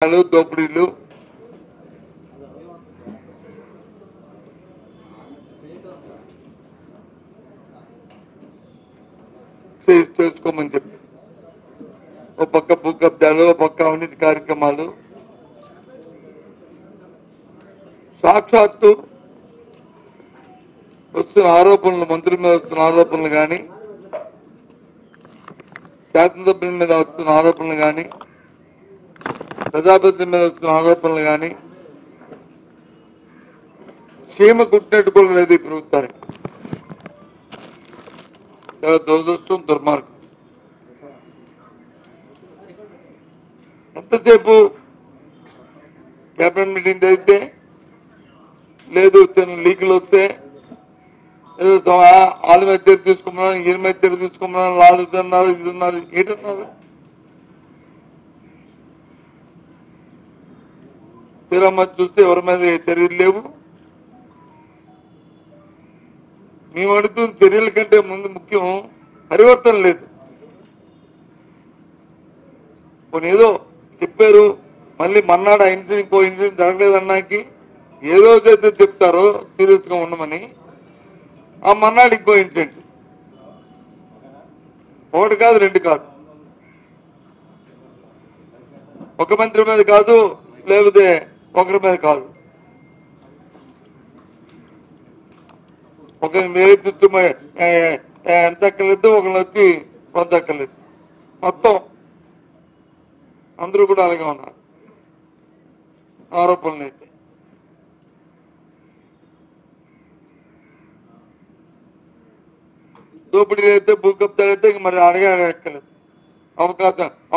కబ్జాలు దోపిడీలు చేసుకోమని చెప్పి ఓ పక్క భూ కబ్జాలు ఓ పక్క అవినీతి కార్యక్రమాలు సాక్షాత్తు వస్తున్న ఆరోపణలు మంత్రుల మీద వస్తున్న ఆరోపణలు కానీ శాసనసభ్యుల మీద వస్తున్న ఆరోపణలు కానీ ప్రజాప్రతినిధుల మీద వస్తున్న ఆరోపణలు కానీ సీమ కుట్టినట్టు కూడా లేదు ఈ ప్రభుత్వానికి. చాలా దురదృష్టం దుర్మార్గం. ఎంతసేపు కేబినెట్ మీటింగ్ జరిగితే లేదు లీకులు వస్తే ఏదో వాళ్ళ మీద చర్య తీసుకున్నాను ఈయన మీద చర్య తీసుకున్నాను వాళ్ళు ఇదన్నారు ఇది ఉన్నారు ఏంటన్నారు. తీరమ్మ చూస్తే ఎవరి మీద చర్యలు లేవు. మేము అడుగుతున్న చర్యల కంటే ముందు ముఖ్యం పరివర్తన లేదు. కొన్ని ఏదో చెప్పారు మళ్ళీ మన్నాడు ఆ ఇన్సిడెంట్ ఇంకో ఇన్సిడెంట్ జరగలేదన్నాకి ఏ రోజైతే చెప్తారో సీరియస్ గా ఉండమని ఆ మన్నాడు ఇంకో ఇన్సిడెంట్ ఒకటి కాదు రెండు కాదు ఒక మంత్రి మీద కాదు లేకపోతే ఒకరి మీద కాదు ఒకరిని వేరే చుట్టూ ఎంత అక్కర్లేదు ఒకరిని వచ్చి కొంత అక్కర్లేదు మొత్తం అందరూ కూడా అలాగే ఉన్నారు ఆరోపణలు అయితే. దోపిడీలు అయితే భూ కబ్జాలు అయితే మరి అడగక్కర్లేదు.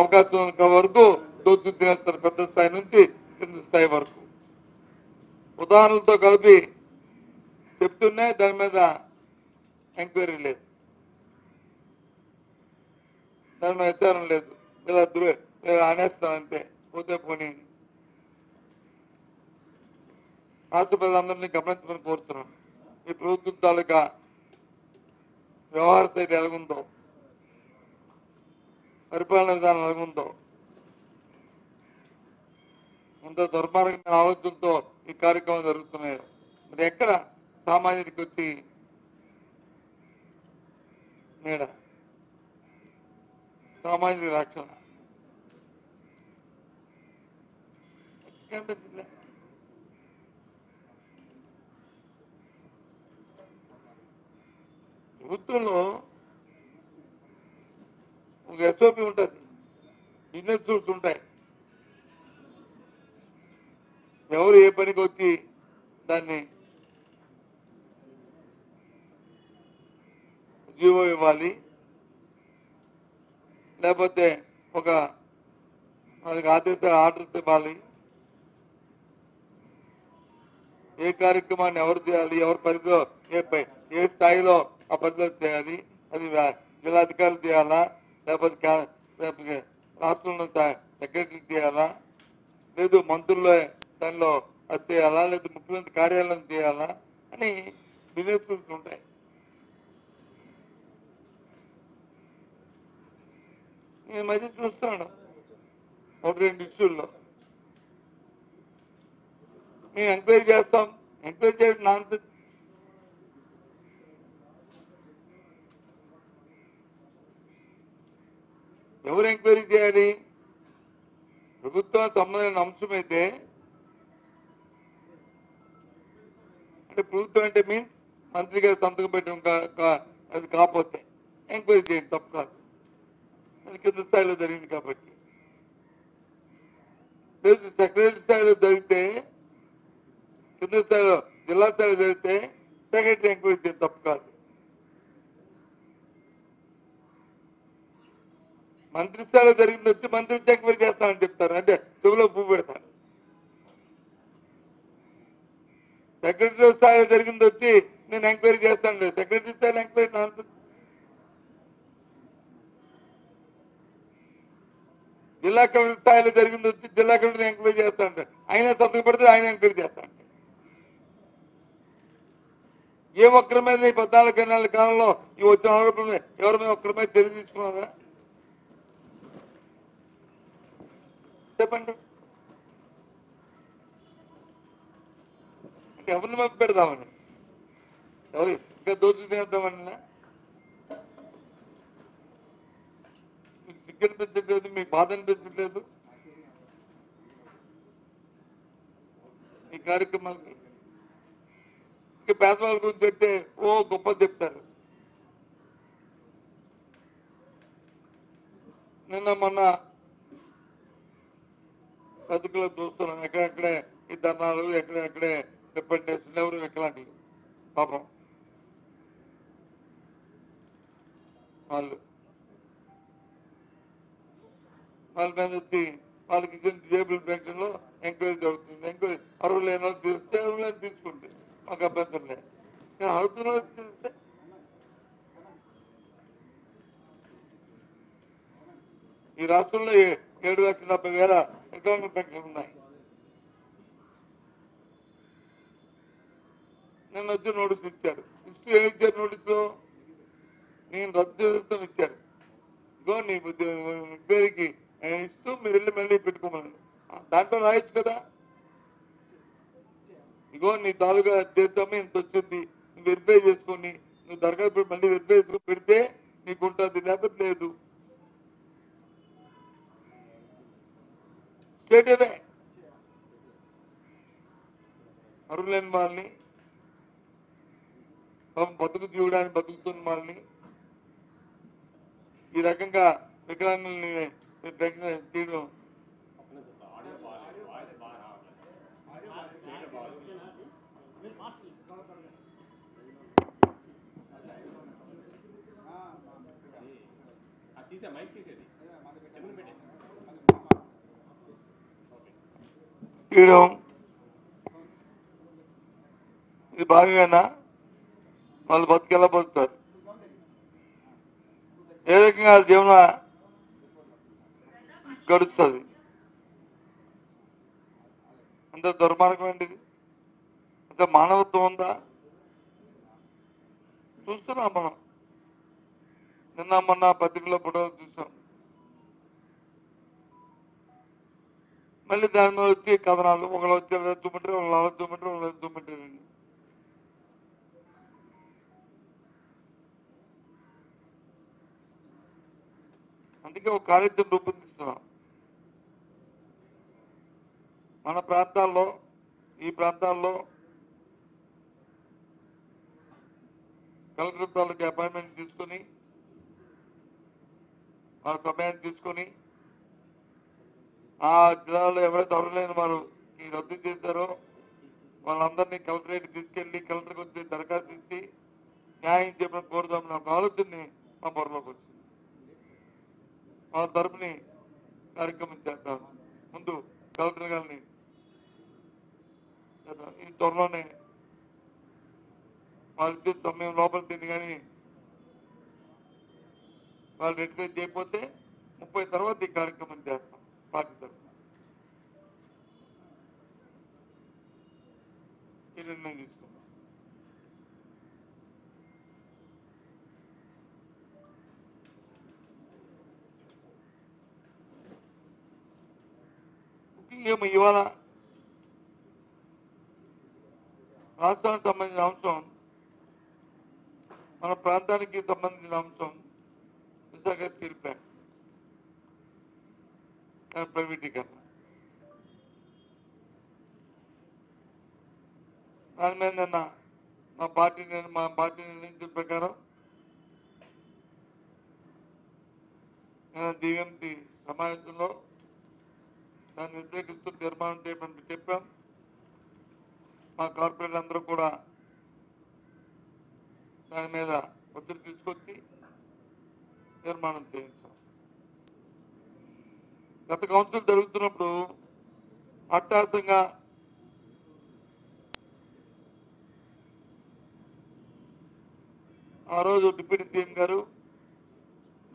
అవకాశం వరకు దోచుకు తినేస్తారు పెద్ద స్థాయి నుంచి కింద స్థాయి వరకు. ఉదాహరణలతో కలిపి చెప్తున్నా దాని మీద ఎంక్వైరీ లేదు, దాని మీద విచారణ లేదు. ఇలా అనేస్తాం అంతే పోతే పోనీ. రాష్ట్ర ప్రజలందరినీ గమనించమని కోరుతున్నాను. ఈ ప్రభుత్వం తాలూకా వ్యవహార శైలి ఎలాగుందో పరిపాలన విధానం ఎలాగుందో ఎంత దుర్మార్గమైన ఆలోచనతో ఈ కార్యక్రమం జరుగుతున్నాయో మరి ఎక్కడ సామాన్యుడికి వచ్చి నీడ సామాన్యుడి రక్షణ కనిపించలే. ప్రభుత్వంలో ఒక ఎస్ఓపి ఉంటుంది, బిజినెస్ రూల్స్ ఉంటాయి. ఎవరు ఏ పనికి వచ్చి దాన్ని జీవో ఇవ్వాలి లేకపోతే ఒక వాళ్ళకి ఆదేశాలు ఆర్డర్స్ ఇవ్వాలి, ఏ కార్యక్రమాన్ని ఎవరు చేయాలి ఎవరి పరిధిలో ఏ స్థాయిలో ఆ పరిధిలో చేయాలి, అది జిల్లాధికారులు చేయాలా లేకపోతే రాష్ట్రంలో సెక్రటరీ చేయాలా లేదు మంత్రుల్లో దానిలో అది చేయాలా లేదా ముఖ్యమంత్రి కార్యాలయం చేయాలా అని బిజినెస్ రూల్స్ ఉంటాయి. నేను మధ్య చూస్తున్నాను ఒక రెండు ఇష్యూల్లో మేము ఎంక్వైరీ చేస్తాం. ఎంక్వైరీ చేయడం నాన్సెన్స్. ఎవరు ఎంక్వైరీ చేయాలి? ప్రభుత్వం సంబంధించిన అంశం అయితే అంటే ప్రభుత్వం అంటే మీన్స్ మంత్రి గారు సంతకం పెట్టడం అది కాకపోతే ఎంక్వైరీ చేయడం తప్పు కాదు, అది కింద స్థాయిలో జరిగింది కాబట్టి. లేదు సెక్రటరీ స్థాయిలో జరిగితే కింద స్థాయిలో జిల్లా స్థాయిలో జరిగితే సెక్రటరీ ఎంక్వైరీ చేయడం తప్పు కాదు. మంత్రి స్థాయిలో జరిగింది వచ్చి మంత్రి వచ్చి ఎంక్వైరీ చేస్తానని చెప్తారు, అంటే చెవిలో పువ్వు పెడతారు. సెక్రటరీ స్థాయిలో జరిగింది వచ్చి నేను ఎంక్వైరీ చేస్తాను లేదు, సెక్రటరీ స్థాయిలో ఎంక్వైరీ నాన్సెన్స్. జిల్లా కలెక్టర్ స్థాయిలో జరిగింది వచ్చి జిల్లా కలెక్టర్ ఎంక్వైరీ చేస్తానంటే ఆయన సంతకం పెడితే ఆయన ఎంక్వైరీ చేస్తానంటే ఏ ఒక్కరి మీద ఈ 14 నెలల కాలంలో ఈ వచ్చిన ఆరోపణలు ఎవరి మీద ఒక్కరి మీద చర్య తీసుకున్నారా చెప్పండి. ఎవరిని పంపి పెడదామని, ఎవరు ఇంకా దోచుకు తినేద్దామని. మీకు సిగ్గు అనిపించట్లేదు, మీకు బాధ అనిపించట్లేదు ఈ కార్యక్రమాలకి? ఇంకా పేదవాళ్ళ గురించి చెప్తే ఓ గొప్ప చెప్తారు. నిన్న మొన్న బతుకులో చూస్తున్నాం, ఎక్కడెక్కడే ఈ ధర్నాలు, ఎక్కడెక్కడే రిప్రజెంటేషన్, ఎవరు వికలాంగులు పాపం వాళ్ళ మీద వచ్చి వాళ్ళకి ఇచ్చిన డిజేబుల్ పెన్షన్ లో ఎంక్వైరీ జరుగుతుంది. ఎంక్వైరీ అర్హులు లేని వాళ్ళు తీస్తే అర్హులు తీసుకుంటే మాకు అభ్యంతరం లేదు. అర్హుతున్న వాళ్ళు తీస్తే ఈ రాష్ట్రంలో 7,70,000 వికలాంగుల పెన్షన్లు ఉన్నాయి. నిన్న వచ్చి నోటీస్ ఇచ్చారు. ఇస్తూ ఏమి ఇచ్చారు? నోటీసులో నేను రద్దు చేస్తాను ఇచ్చారు. ఇగో నీ ఎంక్వైరీకి ఇస్తూ మీరు వెళ్ళి మళ్ళీ పెట్టుకోమని దాంట్లో రాయొచ్చు కదా. ఇగో నీ తాలూకా దేశమే ఇంత వచ్చింది, నువ్వు వెరిఫై చేసుకొని నువ్వు దరఖాస్తు మళ్ళీ వెరిఫై చేసుకుని పెడితే నీకు ఉంటుంది, లేకపోతే లేదు. స్టేట్ అర్హులైన వాళ్ళని, బతుకు జీవడానికి బతుకుతున్న వాళ్ళని ఈ రకంగా వికలాంగుల్ని తీయడం ఇది భాగంగానా వాళ్ళు బతుకెలా బతుకుతారు, ఏ రకంగా జీవన గడుస్తుంది? అంత దుర్మార్గం ఏంటిది? అంత మానవత్వం ఉందా? చూస్తున్నాం మనం. నిన్న మొన్న పత్రికలో ఫోటోలు చూసాం. మళ్ళీ దాని మీద వచ్చి కథనాలు, ఒకళ్ళు వచ్చి చూపెట్టారు, ఒకళ్ళు అలా చూపెట్టారు, ఒకళ్ళు చూపెట్టారండి. అందుకే ఒక కార్యక్రమం రూపొందిస్తున్నాం. మన ప్రాంతాల్లో, ఈ ప్రాంతాల్లో కలెక్టర్ తాలూకు అపాయింట్మెంట్ తీసుకొని, ఆ సమయాన్ని తీసుకొని, ఆ జిల్లాలో ఎవరైతే అర్హులైన వారు ఈ రద్దు చేశారో వాళ్ళందరినీ కలెక్టరేట్ తీసుకెళ్లి కలెక్టర్కి వచ్చి దరఖాస్తు ఇచ్చి న్యాయం చెప్పడం కోరుదామని ఒక ఆలోచనని మా బుర్రలోకి వచ్చింది. వాళ్ళ తరపుని కార్యక్రమం చేద్దాం. ముందు కలెక్టర్ గారిని ఈ త్వరలోనే వాళ్ళు ఇచ్చే సమయం లోపల తిని కానీ వాళ్ళు రెడ్డిఫై చేయకపోతే 30 తర్వాత ఈ కార్యక్రమం చేస్తాం పార్టీ తరఫున. ఈ నిర్ణయం తీసుకున్నాం. ముఖ్యంగా ఇవాళ రాష్ట్రానికి సంబంధించిన అంశం, మన ప్రాంతానికి సంబంధించిన అంశం విశాఖ స్టీల్ ప్లాంట్ ప్రైవేటీకరణ. దాని మీద నిన్న మా పార్టీ నిర్ణయించిన ప్రకారం డిఎంసి సమావేశంలో దాన్ని వ్యతిరేకిస్తూ తీర్మానం చేయమని చెప్పాం. మా కార్పొరేట్ అందరూ కూడా దాని మీద ఒత్తిడి తీసుకొచ్చి తీర్మానం చేయించాం. గత కౌన్సిల్ జరుగుతున్నప్పుడు హఠాత్తుగా ఆ రోజు డిప్యూటీ సీఎం గారు,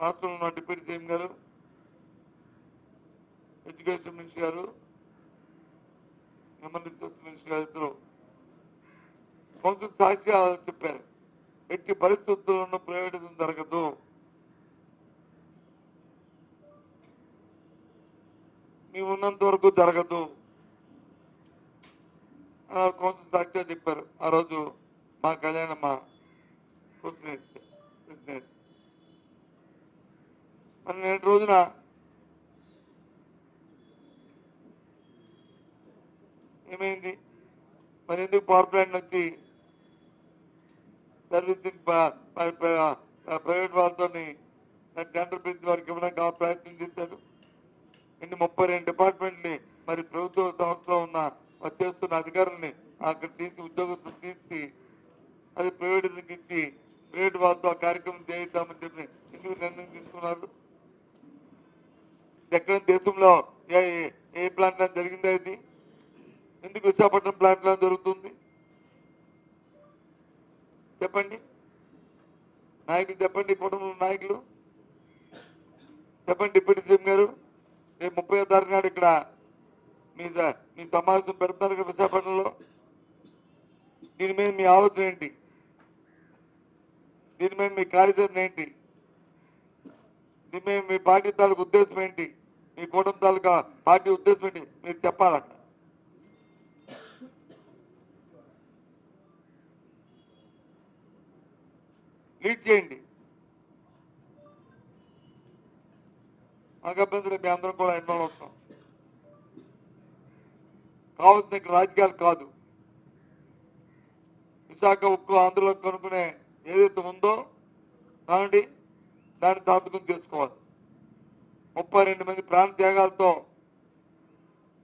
రాష్ట్రంలో ఉన్న డిప్యూటీ సీఎం గారు, ఎడ్యుకేషన్ మినిస్టర్ గారు, హ్యూమన్ రిసోర్స్ మినిస్టర్ గారు ఇద్దరు కౌన్సిల్ సాక్షిగా చెప్పారు, ఎట్టి పరిస్థితుల్లోనూ ప్రైవేటిజం జరగదు, మేము ఉన్నంత వరకు జరగదు. కౌన్సిల్ సాక్షిగా చెప్పారు ఆ రోజు మా కళ్యాణమ్మ బిజినెస్ మరి నేటి రోజున ఏమైంది? మరి ఎందుకు పవర్ ప్లాంట్ వచ్చి సర్వీసింగ్ ప్రైవేట్ వాళ్ళతో టెండర్ పిలిచి వారికి ఇవ్వడానికి ప్రయత్నం చేశారు. ఇన్ని 32 డిపార్ట్మెంట్ని మరి ప్రభుత్వ సంస్థలో ఉన్న చేస్తున్న అధికారుల్ని అక్కడ తీసి ఉద్యోగస్తులు తీసి అది ప్రైవేట్ ఇచ్చి ప్రైవేట్ వాళ్ళతో ఆ కార్యక్రమం చేయిద్దామని చెప్పి ఎందుకు నిర్ణయం తీసుకున్నారు? ఎక్కడ దేశంలో ఏ ప్లాంట్ లో జరిగిందా ఇది? ఎందుకు విశాఖపట్నం ప్లాంట్ లో జరుగుతుంది? చెప్పండి నాయకులు, చెప్పండి కుటుంబంలో నాయకులు చెప్పండి. డిప్యూటీ సీఎం గారు రేపు 30వ తారీఖు నాడు ఇక్కడ మీ సమావేశం పెడతారు కదా విశాఖపట్నంలో. దీని మీద మీ ఆలోచన ఏంటి? దీని మీద మీ కార్యాచరణ ఏంటి? దీని మీద మీ పార్టీ తాలూకు ఉద్దేశం ఏంటి? మీ కూటమి తాలూకా పార్టీ ఉద్దేశం ఏంటి? మీరు చెప్పాలంట. లీడ్ చేయండి. మాకు అభ్యంతరం, మీ అందరం కూడా ఇన్వాల్వ్ అవుతాం. కావాల్సిన ఇక్కడ రాజకీయాలు కాదు. విశాఖ ఉక్కు ఆంధ్రలో కొనుక్కునే ఏదైతే ఉందో దాన్ని సార్థకం చేసుకోవాలి. 32 మంది ప్రాణ త్యాగాలతో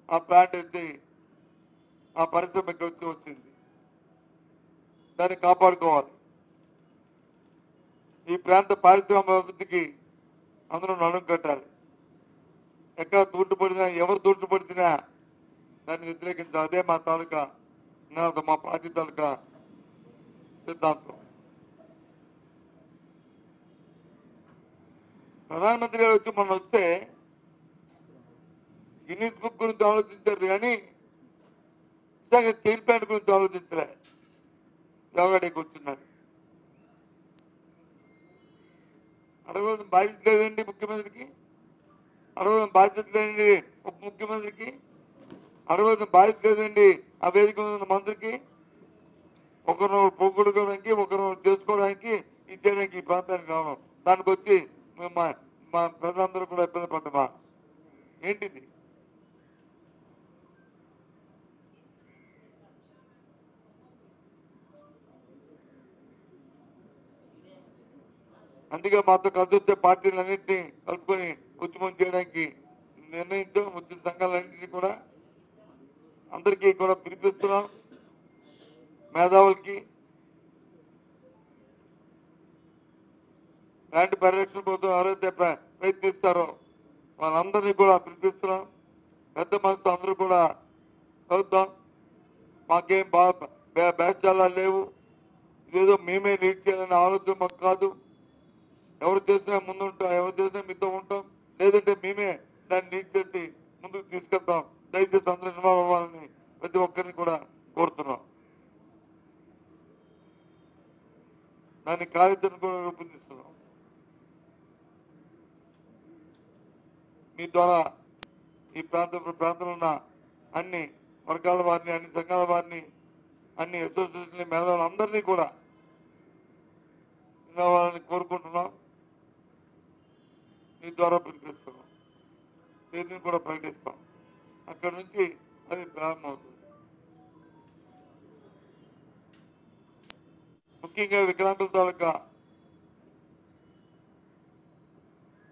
ఆ ప్లాంట్ వచ్చి ఆ పరిశ్రమ ఇక్కడ వచ్చింది. దాన్ని కాపాడుకోవాలి. ఈ ప్రాంత పారిశ్రామిక అభివృద్ధికి అందరూ నడుం కట్టాలి. ఎక్కడ తూట్టుపడినా, ఎవరు తూట్టుపడినా దాన్ని వ్యతిరేకించాలి. అదే మా తాలూకా మా పార్టీ తాలూకా సిద్ధాంతం. ప్రధానమంత్రి గారు వచ్చి మొన్న వస్తే గిన్నీస్ బుక్ గురించి ఆలోచించారు కానీ విశాఖ స్టీల్ ప్లాంట్ గురించి ఆలోచించలే. యోగాడికి కూర్చున్నాడు. అడగవలసిన బాధ్యత లేదండి ముఖ్యమంత్రికి? అడగవలసిన బాధ్యత లేదండి ఉప ముఖ్యమంత్రికి? అడగవలసిన బాధ్యత లేదండి ఆ వేదిక ఉన్న మంత్రికి? ఒకరు పోగొట్టుకోవడానికి, ఒకరు చేసుకోవడానికి, ఇచ్చేయడానికి ఈ ప్రాంతానికి రావడం, దానికి వచ్చి మా ప్రజలందరూ కూడా ఇబ్బంది పడ్డమా ఏంటిది? అందుకే మాతో కలిసి వచ్చే పార్టీలన్నింటినీ కలుపుకొని ఉద్యమం చేయడానికి నిర్ణయించాం. వచ్చిన సంఘాలన్నింటినీ కూడా అందరికీ కూడా పిలిపిస్తున్నాం. మేధావులకి, ల్యాండ్ పరిరక్షణ కోసం ఎవరైతే ప్రయత్నిస్తారో వాళ్ళందరినీ కూడా పిలిపిస్తున్నాం. పెద్ద మనసుతో అందరూ కూడా కలుద్దాం. మాకేం బ్యాచాలా లేవు. ఇదేదో మేమే లీడ్ చేయాలనే ఆలోచన మాకు కాదు. ఎవరు చేసినా ముందుంటాం, ఎవరు చేసినా మీతో ఉంటాం. లేదంటే మేమే దాన్ని లీడ్ చేసి ముందుకు తీసుకెళ్తాం. దయచేసి అందరూ ఇన్వాల్వ్ అవ్వాలని ప్రతి ఒక్కరిని కూడా కోరుతున్నాం. దాన్ని కార్యాచరణ కూడా రూపొందిస్తున్నాం. మీ ద్వారా ఈ ప్రాంతంలో ఉన్న అన్ని వర్గాల వారిని, అన్ని సంఘాల వారిని, అన్ని అసోసియేషన్ల మేధావులు అందరినీ కూడా ఇన్వాల్వ్ కోరుకుంటున్నాం. మీ ద్వారా పిలిపిస్తున్నాం. తేదీని కూడా ప్రకటిస్తాం. అక్కడి నుంచి అది ప్రారంభమవుతుంది. ముఖ్యంగా వికలాంగుల తాలూకా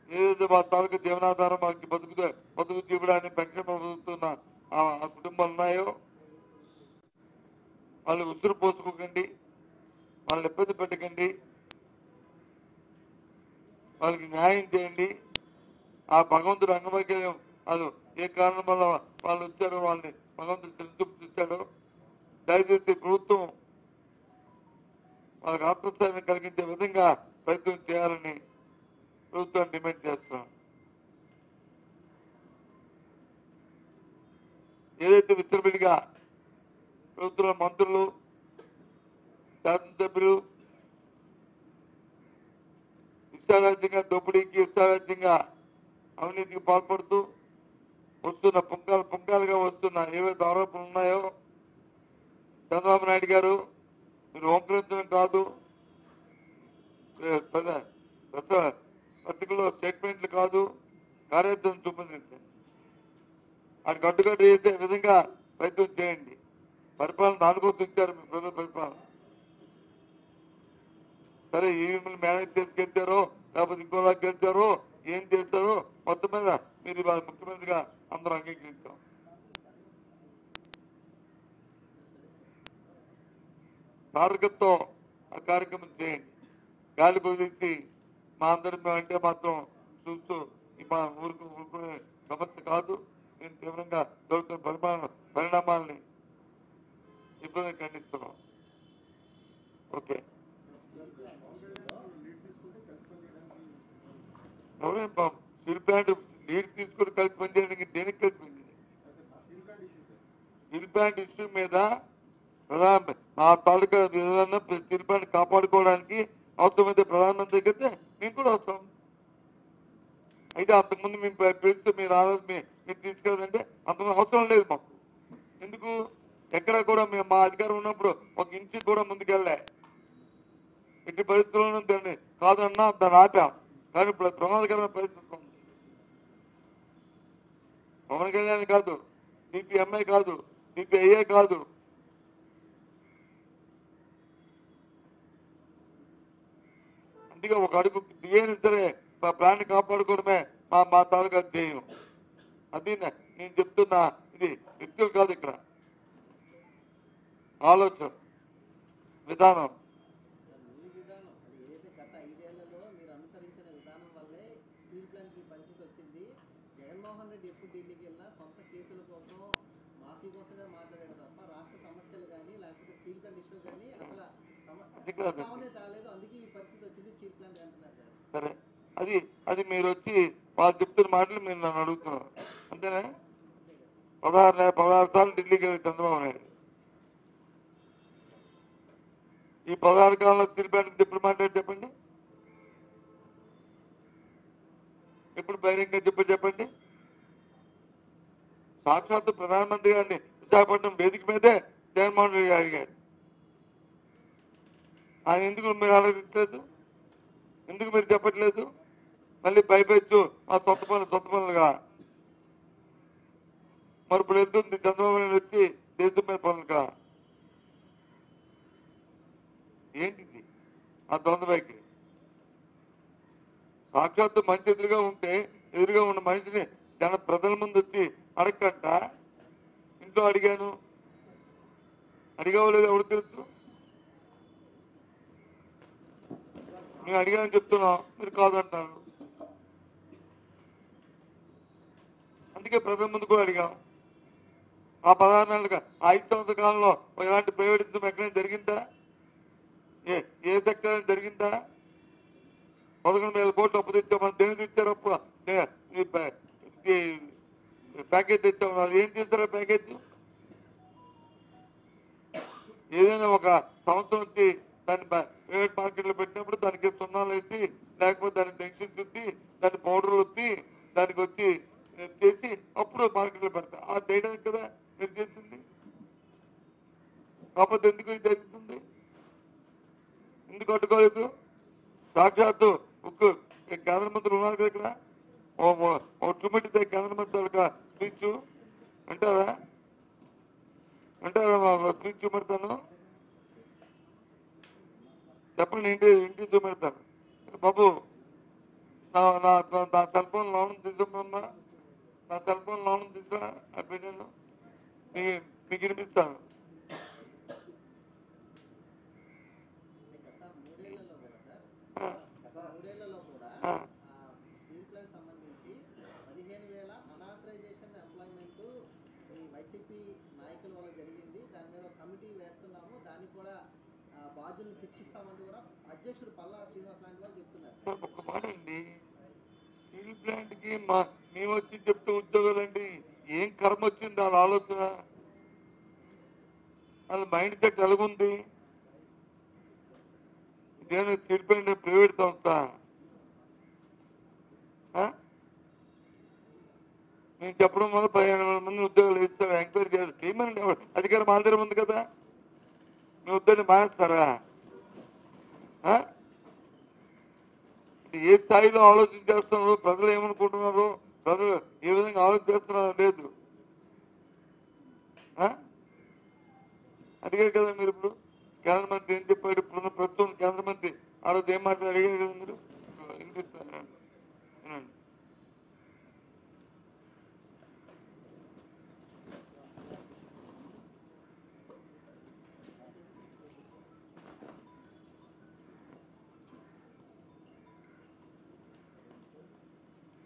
ఏదైతే మా తాలూకా జీవనాధారం మనకి బతుకు జీవడానికి పెన్షన్ పొందుతున్న ఆ కుటుంబాలు ఉన్నాయో వాళ్ళు ఉసురు పోసుకోకండి, వాళ్ళని ఇబ్బంది పెట్టకండి, వాళ్ళకి న్యాయం చేయండి. ఆ భగవంతుడు అంగవైకల్యం అది ఏ కారణం వల్ల వాళ్ళు వచ్చారో వాళ్ళని భగవంతుడు చిరుచూపు చూశాడో దయచేసి ప్రభుత్వం వాళ్ళకి ఆత్మస్థైర్యం కలిగించే విధంగా ప్రయత్నం చేయాలని ప్రభుత్వాన్ని డిమాండ్ చేస్తున్నాం. ఏదైతే విచ్చలవిడిగా ప్రభుత్వ మంత్రులు, శాసనసభ్యులు ఇష్టారాజ్యంగా దోపిడీకి, ఇష్టారాజ్యంగా అవినీతికి పాల్పడుతూ వస్తున్న పుంకాలుగా వస్తున్న ఏవైతే ఆరోపణలు ఉన్నాయో చంద్రబాబు నాయుడు గారు మీరు ఓంకరించడం కాదు, పత్రికల్లో స్టేట్మెంట్లు కాదు, కార్యాచరణ చూపించండి. వాటికి అడ్డుకట్ట చేసే విధంగా ప్రయత్నం చేయండి. పరిపాలన దానికోసం ఇచ్చారు మీ ప్రజల పరిపాలన. సరే ఈవీఎంలు మేనేజ్ చేసి గెలిచారో లేకపోతే ఇంకోలా గెలిచారో ఏం చేశారో మొత్తం మీద మీరు ఇవాళ ముఖ్యమంత్రిగా అందరూ అంగీకరించాం. సార్థకతో ఆ కార్యక్రమం చేయండి. గాలి వదిలేసి మా అందరి అంటే మాత్రం చూస్తూ మా ఊరుకునే సమస్య కాదు. నేను తీవ్రంగా జరుగుతున్న పరిణామాలని ఇబ్బంది ఖండిస్తున్నాం. ఓకే, ఎవరైనా స్టీల్ ప్లాంట్ లీడ్ తీసుకుని కలిసి పనిచేయడానికి దేనికి కలిసి పనిచేయండి? స్టీల్ ప్లాంట్ ఇష్యూ మీద మా తాలూకా స్టీల్ ప్లాంట్ కాపాడుకోవడానికి అవసరమైతే ప్రధానమంత్రి దగ్గర మేము కూడా వస్తాం. అయితే అంతకుముందు మేము పిలిస్తే మీరు మీరు తీసుకెళ్ళదంటే అంతకుముందు అవసరం లేదు మాకు. ఎందుకు? ఎక్కడ కూడా మేము మా అధికారం ఉన్నప్పుడు ఒక ఇంచు కూడా ముందుకెళ్ళలే. ఎట్టి పరిస్థితుల్లోనూ దాన్ని కాదన్నా దాన్ని ఆపాం. కానీ ఇప్పుడు ప్రమాదకరమైన పరిస్థితి ఉంది. పవన్ కళ్యాణ్ కాదు, సిపిఎంఐ కాదు, సిపిఐఏ కాదు, అందుకే ఒక అడుగు దిగైనా సరే ప్రాణి కాపాడుకోవడమే మా తాలూకా ధ్యేయం. అది నేను చెప్తున్నా. ఇది వ్యక్తులు కాదు, ఇక్కడ ఆలోచన విధానం. సరే, అది మీరు వచ్చి వాళ్ళు చెప్తున్న మాటలు మీరు నన్ను అడుగుతున్నారు అంతేనా? 16 సార్లు ఢిల్లీకి వెళ్ళి చంద్రబాబు నాయుడు ఈ 16 కాలంలో స్టీల్ ప్లాంట్ ఎప్పుడు మాట్లాడి చెప్పండి? ఎప్పుడు బహిరంగ చెప్పండి? సాక్షాత్తు ప్రధానమంత్రి గారిని విశాఖపట్నం వేదిక మీదే జగన్మోహన్ రెడ్డి గారు అడిగారు. ఆయన ఎందుకు మీరు అడగట్లేదు? ఎందుకు మీరు చెప్పట్లేదు? మళ్ళీ పైపెచ్చు మా సొంత పనులుగా మరి ఇప్పుడు వెళ్తుంది చంద్రబాబు నాయుడు వచ్చి దేశం మీద పనులుగా. ఏంటిది ఆ ద్వంద్వ వైఖరి? సాక్షాత్తు మంచి ఎదురుగా ఉన్న మనిషిని ప్రజల ముందు వచ్చి అడగంట. ఇంట్లో అడిగాను, అడిగావో లేదో ఎవరు తెలుసు? మేము అడిగానని చెప్తున్నాం, మీరు కాదంటారు. అందుకే ప్రజల ముందు కూడా అడిగాం. ఆ 16 నెలలుగా 5 సంవత్సరాల కాలంలో ఇలాంటి ప్రైవేటిజం ఎక్కడైనా జరిగిందా? ఏ సెక్టర్ జరిగిందా? 11,000 కోట్లు అప్పు తెచ్చామని దేనికి తెచ్చారు? అప్పు ప్యాకేజ్ తెచ్చామన్నారు. ఏం చేశారు ప్యాకేజ్? ఏదైనా ఒక సంవత్సరం వచ్చి దాన్ని ప్రైవేట్ మార్కెట్లో పెట్టినప్పుడు దానికి సున్నాలు వేసి లేకపోతే దాన్ని జంక్షన్ చుట్టి దాన్ని పౌడర్లు వచ్చి దానికి వచ్చి చేసి అప్పుడు మార్కెట్లో పెడతారు. ఆ చేయడానికి కదా మీరు చేసింది. కాకపోతే ఎందుకు ఇది జరుగుతుంది? ఎందుకు అడ్డుకోలేదు? సాక్షాత్తు కేంద్ర మంత్రులు ఉన్నారు కదా ఇక్కడ. ఒట్టుమిట్టితే కేంద్ర మంత్రుల స్పీచ్ అంటారా స్పీచ్ చూపెడతాను చెప్పండి. ఇంటి చూపెడతాను. బాబు నా సెల్ ఫోన్ లోన్ తీసుకున్నా, నా సెల్ ఫోన్ లోన్ తీసుకురా పెట్టాను, మీకు వినిపిస్తాను. ఒక మాట అండి, స్టీల్ ప్లాంట్ కి మేము వచ్చి చెప్తే ఉద్యోగాలండి ఏం కర్మ వచ్చింది? వాళ్ళ ఆలోచన, వాళ్ళ మైండ్ సెట్ ఎలాగుంది? ఇదేనా స్టీల్ ప్లాంట్ ప్రైవేట్ సంస్థ? నేను చెప్పడం వల్ల 15,000 మంది ఉద్యోగాలు ఇస్తారు. ఎంక్వైరీ చేయాలి, చేయమని అధికారం మా దగ్గర ఉంది కదా. మీ వద్దని మానేస్తారా? ఏ స్థాయిలో ఆలోచన చేస్తున్నారు, ప్రజలు ఏమనుకుంటున్నారు, ప్రజలు ఏ విధంగా ఆలోచన చేస్తున్నారో లేదు. అడిగారు కదా మీరు. ఇప్పుడు కేంద్ర మంత్రి ఏం చెప్పాడు? ఇప్పుడు ప్రస్తుతం కేంద్ర మంత్రి ఆ రోజు ఏం మాట్లాడి అడిగారు కదా మీరు. వినిపిస్తాను వినండి.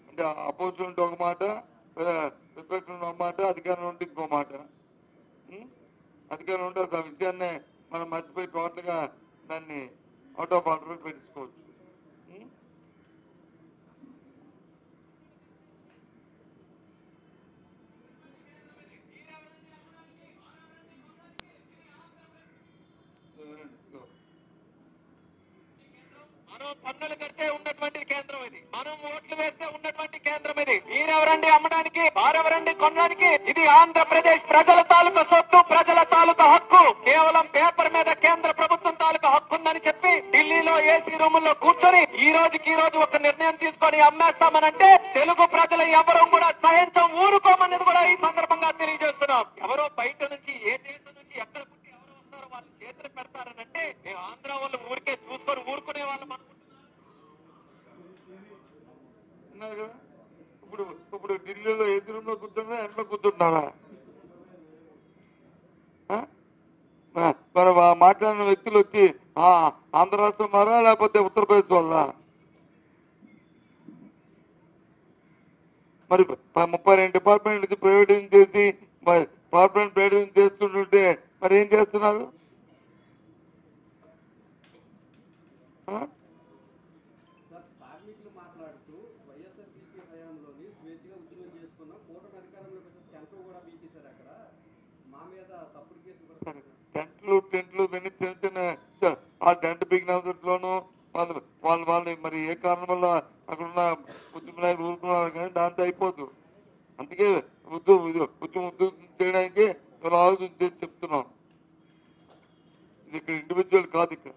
అంటే అపోజిషన్ ఉంటే ఒక మాట, ప్రతిపక్షం ఒక మాట, అధికారం ఉంటే ఇంకో మాట. అధికారం ఉంటే ఆ విషయాన్ని మనం మర్చిపోయి టోటల్గా దాన్ని అవుట్ ఆఫ్ ఆర్డర్ పెట్టించుకోవచ్చు. మనం పన్నులు కట్టే ఉన్నటువంటి కేంద్రం ఇది, మనం ఓట్లు వేస్తే ఉన్నటువంటి కేంద్రం ఇది. మీరెవరండి అమ్మడానికి, వారెవరండి కొనడానికి? ఇది ఆంధ్రప్రదేశ్ ప్రజల తాలూకా సొత్తు, ప్రజల తాలూకా హక్కు. కేవలం పేపర్ మీద కేంద్ర ప్రభుత్వం తాలూకా హక్కు ఉందని చెప్పి ఢిల్లీలో ఏసీ రూముల్లో కూర్చొని ఈ రోజు ఒక నిర్ణయం తీసుకొని అమ్మేస్తామనంటే తెలుగు ప్రజలు ఎవరు కూడా సహించం, ఊరుకోమనేది కూడా ఈ సందర్భంగా తెలియజేస్తున్నాం. ఎవరో బయట నుంచి, ఏ దేశం నుంచి ఎక్కడ పుట్టి ఎవరు వస్తారో వాళ్ళు చేతులు పెడతారనంటే మేము ఆంధ్ర వాళ్ళు ఊరికే చూసుకొని ఊరుకునే వాళ్ళం అనుకుంటున్నాం. ఇప్పుడు ఢిల్లీలో ఏసీ రూమ్ లో కూర్చున్నా, ఎండలో కూర్చుంటున్నారా? మరి మాట్లాడిన వ్యక్తులు వచ్చి ఆంధ్ర రాష్ట్రం వారా లేకపోతే ఉత్తరప్రదేశ్ వల్ల? మరి 32 డిపార్ట్మెంట్ నుంచి ప్రైవేటైజేషన్ చేసి ప్రైవేటైజేషన్ చేస్తుంటే మరి ఏం చేస్తున్నారు? టెంట్లు ఇవన్నీ చిన్న చిన్న ఆ టెంట్ బిగినలోను వాళ్ళు మరి ఏ కారణం వల్ల అక్కడ ఉన్న ఉద్యమ నాయకులు ఊరుకున్నారు కానీ దాంతో అయిపోదు. అందుకే ఉద్యమం చేయడానికి మనం ఆలోచన చేసి చెప్తున్నాం. ఇది ఇక్కడ ఇండివిజువల్ కాదు. ఇక్కడ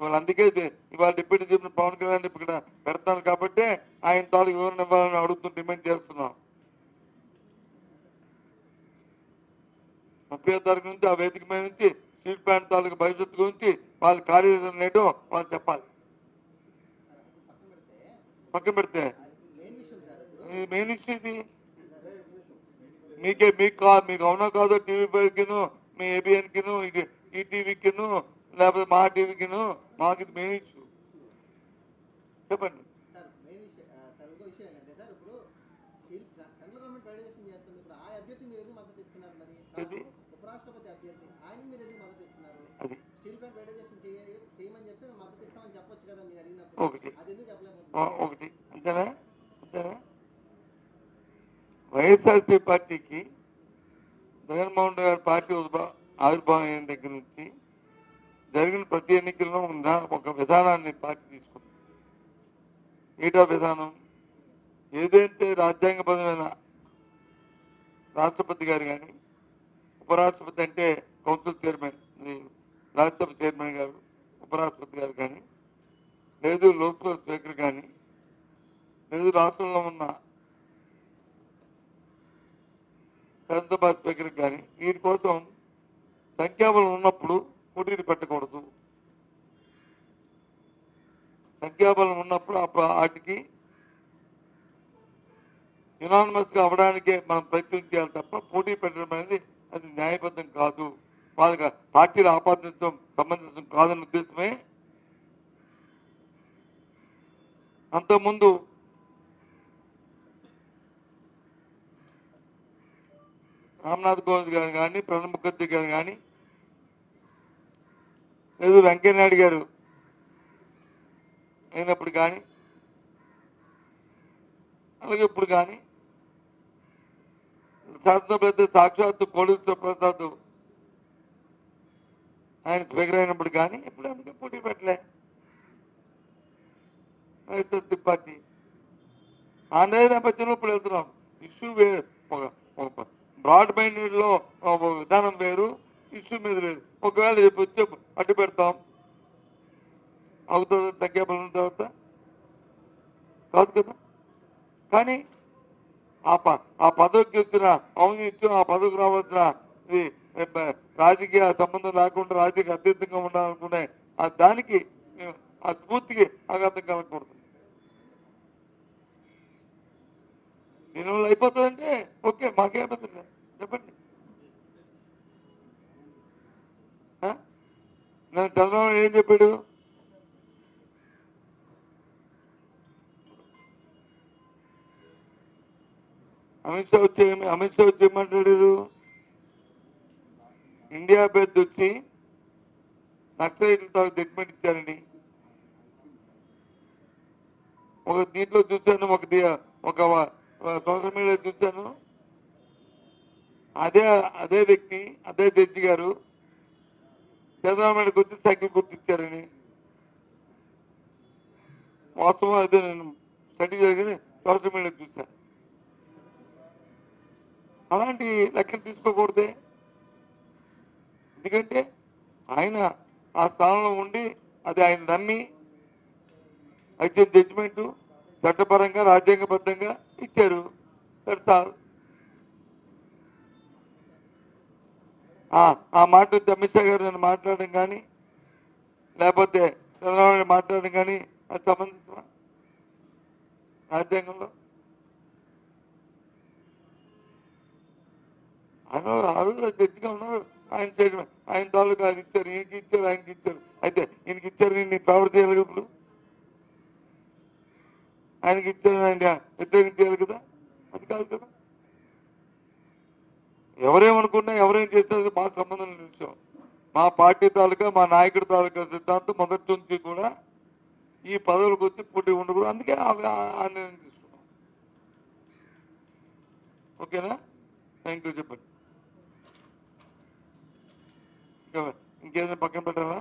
వాళ్ళు అందుకే ఇవాళ డిప్యూటీ చీఫ్ పవన్ కళ్యాణ్ ఇక్కడ పెడతాను కాబట్టి ఆయన తాలూకు వివరణ ఇవ్వాలని అడుగుతూ డిమాండ్ చేస్తున్నాం. 30వ తారీఖు నుంచి ఆ వేదిక మీద నుంచి స్టీల్ ప్లాంట్ తాలూకు భవిష్యత్తు గురించి వాళ్ళ కార్యాచరణ ఏంటో వాళ్ళు చెప్పాలి. పక్కన పెడితే మెయిన్ ఇష్యూ ఇది. మీకు అవునా కాదో టీవీ5కిను, మీ ఏబిఎన్కిను, ఈటీవీకిను, లేకపోతే మా టీవీకిను మాకు ఇది మెయిన్ ఇష్యూ. చెప్పండి. ఒకటి అంతేనా? వైఎస్ఆర్సీ పార్టీకి జగన్మోహన్ రెడ్డి గారి పార్టీ ఆవిర్భావం అయిన దగ్గర నుంచి జరిగిన ప్రతి ఎన్నికల్లో ఉన్న ఒక విధానాన్ని పార్టీ తీసుకుంది. ఏటా విధానం? ఏదైతే రాజ్యాంగబద్ధమైన రాష్ట్రపతి గారు కానీ, ఉపరాష్ట్రపతి అంటే కౌన్సిల్ చైర్మన్, రాజ్యసభ చైర్మన్ గారు, ఉపరాష్ట్రపతి గారు కానీ, లేదు లోక్సభ స్పీకర్ కానీ, లేదు రాష్ట్రంలో ఉన్న శాసనసభ స్పీకర్ కానీ, వీరి కోసం సంఖ్యాబలం ఉన్నప్పుడు పోటీలు పెట్టకూడదు. సంఖ్యాబలం ఉన్నప్పుడు వాటికి యునానిమస్ గా అవ్వడానికే మనం ప్రయత్నం చేయాలి తప్ప పోటీ పెట్టడం అనేది అది న్యాయబద్ధం కాదు. వాళ్ళకి పార్టీలు ఆపాదించడం సంబంధించడం కాదన్న ఉద్దేశమే. అంతకుముందు రామ్నాథ్ కోవింద్ గారు కానీ, ప్రణబ్ ముఖర్జీ గారు కానీ, లేదు వెంకయ్యనాయుడు గారు అయినప్పుడు కానీ, అలాగే ఇప్పుడు కానీ శాసనసభ సాక్షాత్తు కోడేశ్వర ప్రసాద్ ఆయన స్పీకర్ అయినప్పుడు కానీ ఇప్పుడు అందుకే పోటీ పెట్టలే వైఎస్ఆర్సీ పార్టీ. ఆ నేపథ్యంలో ఇప్పుడు వెళ్తున్నాం. ఇష్యూ బ్రాడ్ మైండెడ్లో విధానం వేరు, ఇష్యూ మీద లేదు. ఒకవేళ రేపు వచ్చే అడ్డు పెడతాం, అవుతుంది తగ్గే బలం తర్వాత కాదు కదా. కానీ ఆ పదవికి వచ్చిన ఔన్నత్యం, ఆ పదవికి రావాల్సిన ఇది రాజకీయ సంబంధం లేకుండా రాజకీయ అతీతంగా ఉండాలనుకునే దానికి ఆ స్ఫూర్తికి ఆఘాతం కలగకూడదు. దీనివల్ల అయిపోతుందంటే ఓకే, మాకేమైంది చెప్పండి. నేను చంద్రబాబు ఏం చెప్పాడు? అమిత్ షా వచ్చి ఏమంటాడు? ఇండియా పెద్ద వచ్చి నక్సలైట్లతో జడ్జిమెంట్ ఇచ్చారని ఒక దీంట్లో చూశాను, ఒక సోషల్ మీడియా చూశాను. అదే వ్యక్తి, అదే జడ్జి గారు చంద్రబాబు నాయుడుకి వచ్చి సైకిల్ గుర్తిచ్చారని వాస్తవం అదే నేను స్టడీ జరిగి సోషల్ మీడియా చూశాను. అలాంటి లెక్కలు తీసుకోకూడదే. ఎందుకంటే ఆయన ఆ స్థానంలో ఉండి అది ఆయన నమ్మి అయితే జడ్జిమెంటు చట్టపరంగా రాజ్యాంగబద్ధంగా ఇచ్చారు. ఆ మాట అమిత్ షా గారు నేను మాట్లాడడం కానీ లేకపోతే చంద్రబాబు నాయుడు మాట్లాడడం కానీ అది సంబంధించిన రాజ్యాంగంలో ఆయన జడ్జిగా ఉన్నారు. ఆయన చేయడం ఆయన తాలూకా అది ఇచ్చారు, ఈయనకి ఇచ్చారు, ఆయనకి ఇచ్చారు. అయితే ఈయనకి ఇచ్చారు, నేను ఫేవర్ చేయాలి కదా. ఇప్పుడు ఆయనకి ఇచ్చారు, ఆయన వ్యతిరేకం చేయాలి కదా. అది కాదు కదా. ఎవరేమనుకున్నా ఎవరేం చేసినా మాకు సంబంధం లేని విషయం. మా పార్టీ తాలూకా, మా నాయకుడి తాలూకా సిద్ధాంతం మొదటి నుంచి కూడా ఈ పదవులకు వచ్చి పోటీ ఉండకూడదు. అందుకే ఆ నిర్ణయం తీసుకున్నాం. ఓకేనా? Thank you. చెప్పండి. ఇంకేదైనా పక్కన పెట్టాలా?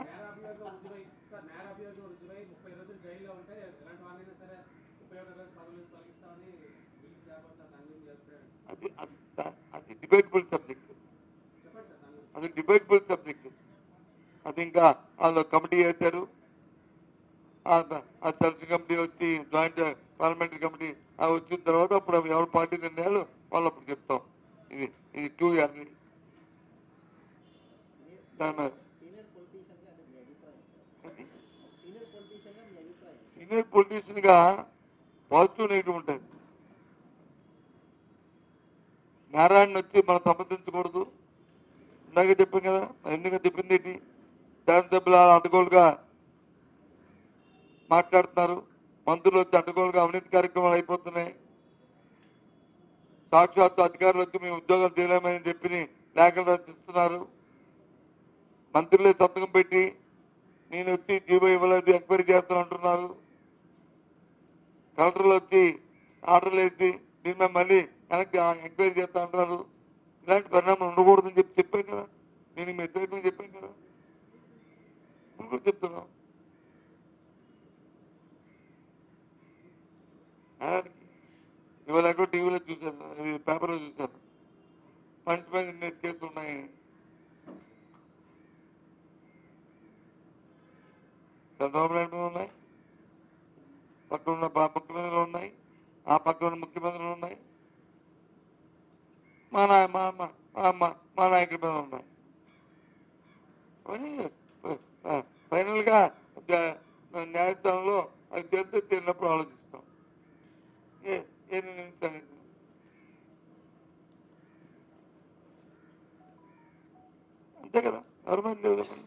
అది డిబేటబుల్ సబ్జెక్ట్. అది ఇంకా వాళ్ళు కమిటీ వేశారు. ఆ సెర్చ్ కమిటీ వచ్చి జాయింట్ పార్లమెంటరీ కమిటీ వచ్చిన తర్వాత అప్పుడు ఎవరు పార్టీ నిర్ణయాలు వాళ్ళు అప్పుడు చెప్తాం. ఇది క్యూ అని దాని మీద సీనియర్ పొలిటీషియన్ గా పాజిటివ్ నెగిటివ్ ఉంటుంది. నారాయణ వచ్చి మనం సమర్థించకూడదు. ఇందాక చెప్పాం కదా, ఎందుకంటే చెప్పింది ఏంటి? శాసనసభ్యులు అడ్డగోలుగా మాట్లాడుతున్నారు, మంత్రులు వచ్చి అడ్డగోలుగా అవినీతి కార్యక్రమాలు అయిపోతున్నాయి, సాక్షాత్తు అధికారులు వచ్చి మేము ఉద్యోగాలు చేయలేమని చెప్పి లేఖలు రచిస్తున్నారు, మంత్రులే సంతకం పెట్టి నేను వచ్చి జీవో ఇవ్వలేదు ఎంక్వైరీ చేస్తాను అంటున్నారు, కలెక్టర్లు వచ్చి ఆర్డర్లు వేసి దీని మీద మళ్ళీ వెనక్కి ఎంక్వైరీ చేస్తా అంటున్నారు. ఇలాంటి పరిణామం ఉండకూడదని చెప్పాం కదా. నేను మీ వ్యతిరేకంగా చెప్పాను కదా. ఇప్పుడు కూడా చెప్తున్నాం. ఇవాళ ఎక్కడో టీవీలో చూశాను, పేపర్లో చూశాను, మనిషి మీద ఇన్ని కేసులు ఉన్నాయి. చంద్రబాబు నాయుడు మీద ఉన్నాయి, పక్కన ఉన్న ముఖ్యమంత్రులు ఉన్నాయి, ఆ పక్కన ఉన్న ముఖ్యమంత్రులు ఉన్నాయి, మా నాయకుల మీద ఉన్నాయి. అని ఫైనల్ గా న్యాయస్థానంలో అది తెలిస్తే తెలియనప్పుడు ఆలోచిస్తాం ఏ నిర్ణయిస్తాను. అంతే కదా, ఎవరి మీద లేదు.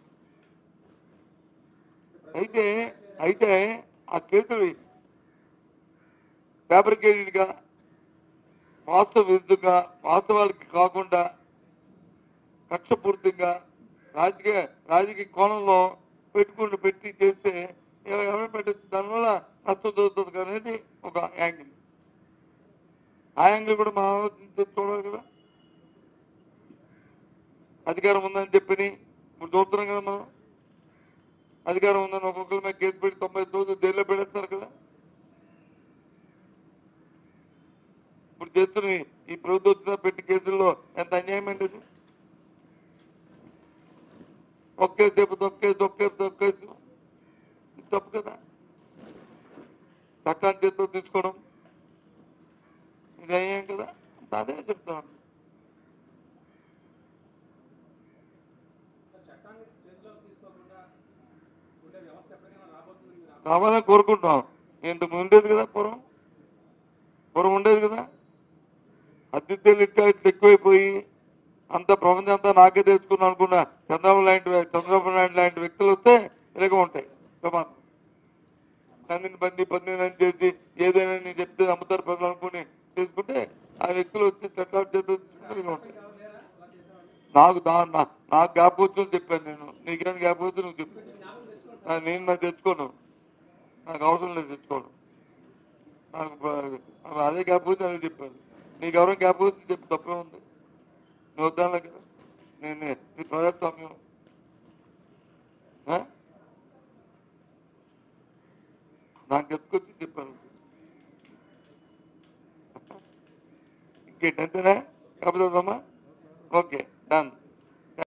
అయితే ఆ కేసులు ఫ్యాబ్రికేటెడ్ గా, వాస్తవ విరుద్ధంగా, వాస్తవాలకి కాకుండా కక్షపూర్తిగా రాజకీయ కోణంలో పెట్టి చేస్తే ఎవరైనా పెట్టచ్చు. దానివల్ల నష్టం జరుగుతుంది అనేది ఒక యాంగిల్. ఆ యాంగిల్ కూడా మనం ఆలోచించి చూడాలి కదా. అధికారం ఉందని చెప్పి ఇప్పుడు చూస్తున్నాం కదా, మనం అధికారం ఉందని ఒక్కొక్కరి మీద కేసు పెట్టి 90 రోజులు జైల్లో పెడేస్తారు కదా. ఇప్పుడు చేస్తున్న ఈ ప్రభుత్వం పెట్టి కేసుల్లో ఎంత అన్యాయం అండి అది. ఒక్కేసేపు తొక్కేసు ఇది తప్పు కదా. చట్టాన్ని చేతిలో తీసుకోవడం ఇది అయ్యాం కదా. అదే చెప్తాను. రావాలని కోరుకుంటున్నాం. ఇంతకు ఉండేది కదా, పూర్వం ఉండేది కదా. అద్దెలు ఇట్లా ఎక్కువైపోయి అంత ప్రపంచం అంతా నాకే తెచ్చుకున్నాను అనుకున్న చంద్రబాబు నాయుడు లాంటి వ్యక్తులు వస్తే ఇలాగ ఉంటాయి. నందిని పంది అని చేసి ఏదైనా నేను చెప్తే అమ్ముతారు ప్రజలు అనుకుని చేసుకుంటే ఆ వ్యక్తులు వచ్చి చట్టాలు చేతులు తీసుకుంటే ఉంటాయి. నాకు గ్యాప్ వచ్చి చెప్పాను నేను. నీకేమైనా గ్యాప్ వచ్చి నువ్వు చెప్పు. నేను నాకు తెచ్చుకోను, నాకు అవసరం లేదు తెచ్చుకోవడం. నాకు అదే గ్యాప్ వచ్చి అదే చెప్పాను. నీకు ఎవరైనా గ్యాప్ వచ్చి చెప్పు, తప్పే ఉంది. నువ్వు వద్దాను కదా. నేను నీ ప్రజాస్వామ్యం నాకు చెప్పుకొచ్చి చెప్పాను. ఇంకేంటంతేనా? కాకపోతే ఓకే, డన్.